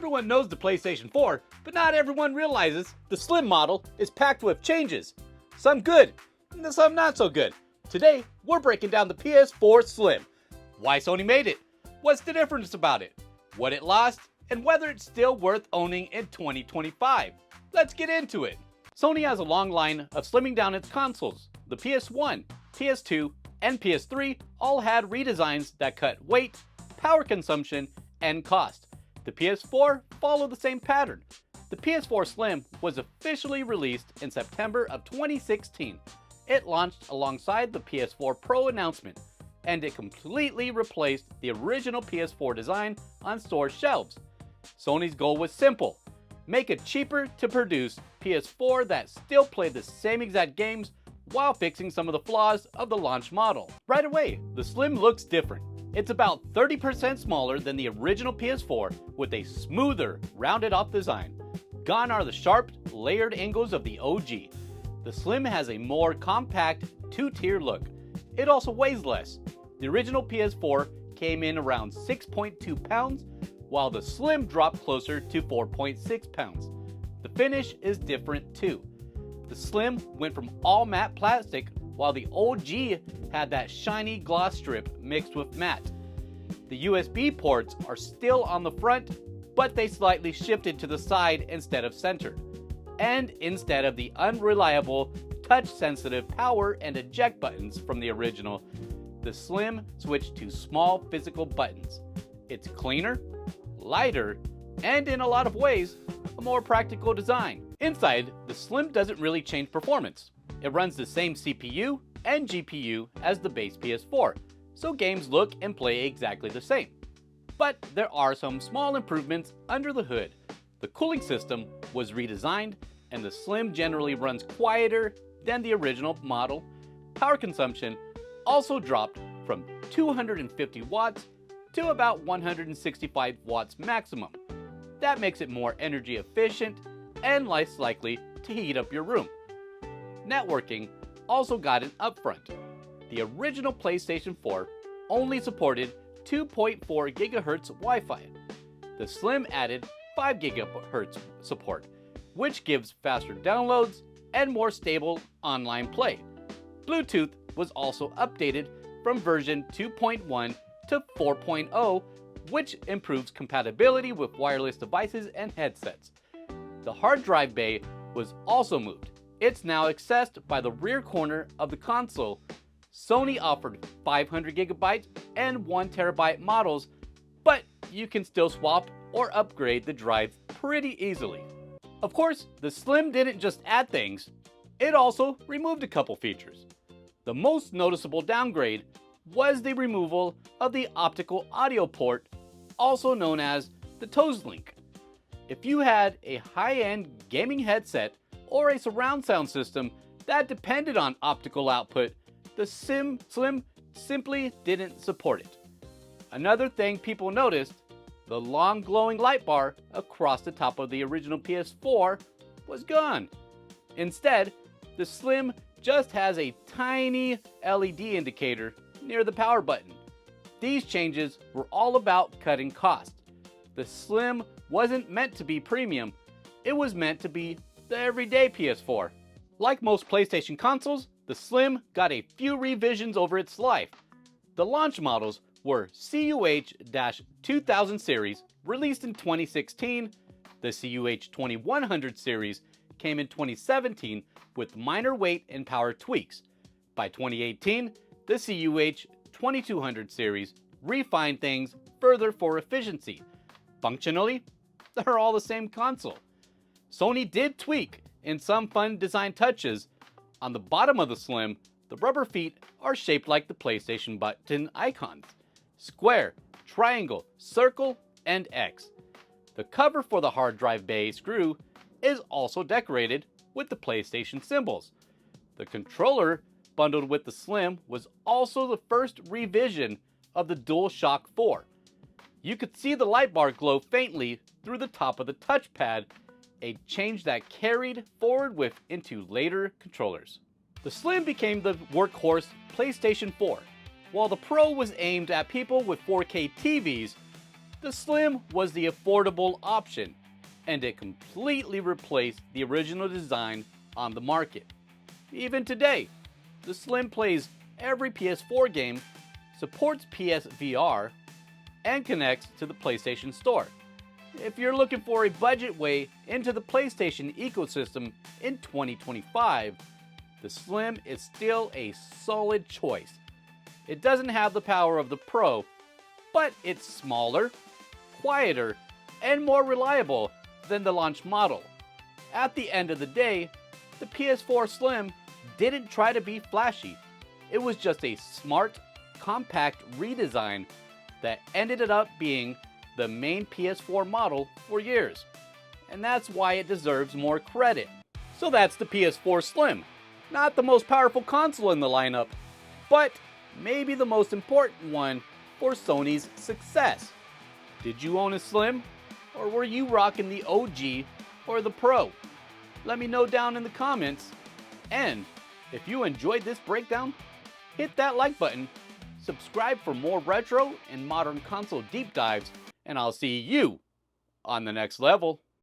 Everyone knows the PlayStation 4, but not everyone realizes the Slim model is packed with changes. Some good, and some not so good. Today, we're breaking down the PS4 Slim. Why Sony made it, what's the difference about it, what it lost, and whether it's still worth owning in 2025. Let's get into it. Sony has a long line of slimming down its consoles. The PS1, PS2, and PS3 all had redesigns that cut weight, power consumption, and cost. The PS4 followed the same pattern. The PS4 Slim was officially released in September of 2016. It launched alongside the PS4 Pro announcement, and it completely replaced the original PS4 design on store shelves. Sony's goal was simple: make it cheaper to produce PS4 that still played the same exact games while fixing some of the flaws of the launch model. Right away, the Slim looks different. It's about 30% smaller than the original PS4 with a smoother, rounded off design. Gone are the sharp, layered angles of the OG. The Slim has a more compact, two-tier look. It also weighs less. The original PS4 came in around 6.2 pounds, while the Slim dropped closer to 4.6 pounds. The finish is different too. The Slim went from all matte plastic, while the OG had that shiny gloss strip mixed with matte. The USB ports are still on the front, but they slightly shifted to the side instead of center. And instead of the unreliable touch-sensitive power and eject buttons from the original, the Slim switched to small physical buttons. It's cleaner, lighter, and in a lot of ways, a more practical design. Inside, the Slim doesn't really change performance. It runs the same CPU and GPU as the base PS4, so games look and play exactly the same. But there are some small improvements under the hood. The cooling system was redesigned, and the Slim generally runs quieter than the original model. Power consumption also dropped from 250 watts to about 165 watts maximum. That makes it more energy efficient and less likely to heat up your room. Networking also got an upfront. The original PlayStation 4 only supported 2.4 GHz Wi-Fi. The Slim added 5 GHz support, which gives faster downloads and more stable online play. Bluetooth was also updated from version 2.1 to 4.0, which improves compatibility with wireless devices and headsets. The hard drive bay was also moved. It's now accessed by the rear corner of the console. Sony offered 500 GB and 1 TB models, but you can still swap or upgrade the drive pretty easily. Of course, the Slim didn't just add things, it also removed a couple features. The most noticeable downgrade was the removal of the optical audio port, also known as the Toslink. If you had a high-end gaming headset or a surround sound system that depended on optical output, the Slim simply didn't support it. Another thing people noticed, the long glowing light bar across the top of the original PS4 was gone. Instead, the Slim just has a tiny LED indicator near the power button. These changes were all about cutting costs. The Slim wasn't meant to be premium, it was meant to be the everyday PS4. Like most PlayStation consoles, the Slim got a few revisions over its life. The launch models were CUH-2000 series, released in 2016. The CUH-2100 series came in 2017 with minor weight and power tweaks. By 2018, the CUH-2200 series refined things further for efficiency. Functionally, they're all the same console. Sony did tweak in some fun design touches. On the bottom of the Slim, the rubber feet are shaped like the PlayStation button icons: square, triangle, circle, and X. The cover for the hard drive bay screw is also decorated with the PlayStation symbols. The controller bundled with the Slim was also the first revision of the DualShock 4. You could see the light bar glow faintly through the top of the touchpad, a change that carried forward into later controllers. The Slim became the workhorse PlayStation 4. While the Pro was aimed at people with 4K TVs, The Slim was the affordable option, and it completely replaced the original design on the market. Even today, the Slim plays every PS4 game, supports PSVR, and connects to the PlayStation Store. If you're looking for a budget way into the PlayStation ecosystem in 2025, the Slim is still a solid choice. It doesn't have the power of the Pro, but it's smaller, quieter, and more reliable than the launch model. At the end of the day, the PS4 Slim didn't try to be flashy. It was just a smart, compact redesign that ended up being the main PS4 model for years. And that's why it deserves more credit. So that's the PS4 Slim. Not the most powerful console in the lineup, but maybe the most important one for Sony's success. Did you own a Slim? Or were you rocking the OG or the Pro? Let me know down in the comments. And if you enjoyed this breakdown, hit that like button, subscribe for more retro and modern console deep dives, and I'll see you on the next level.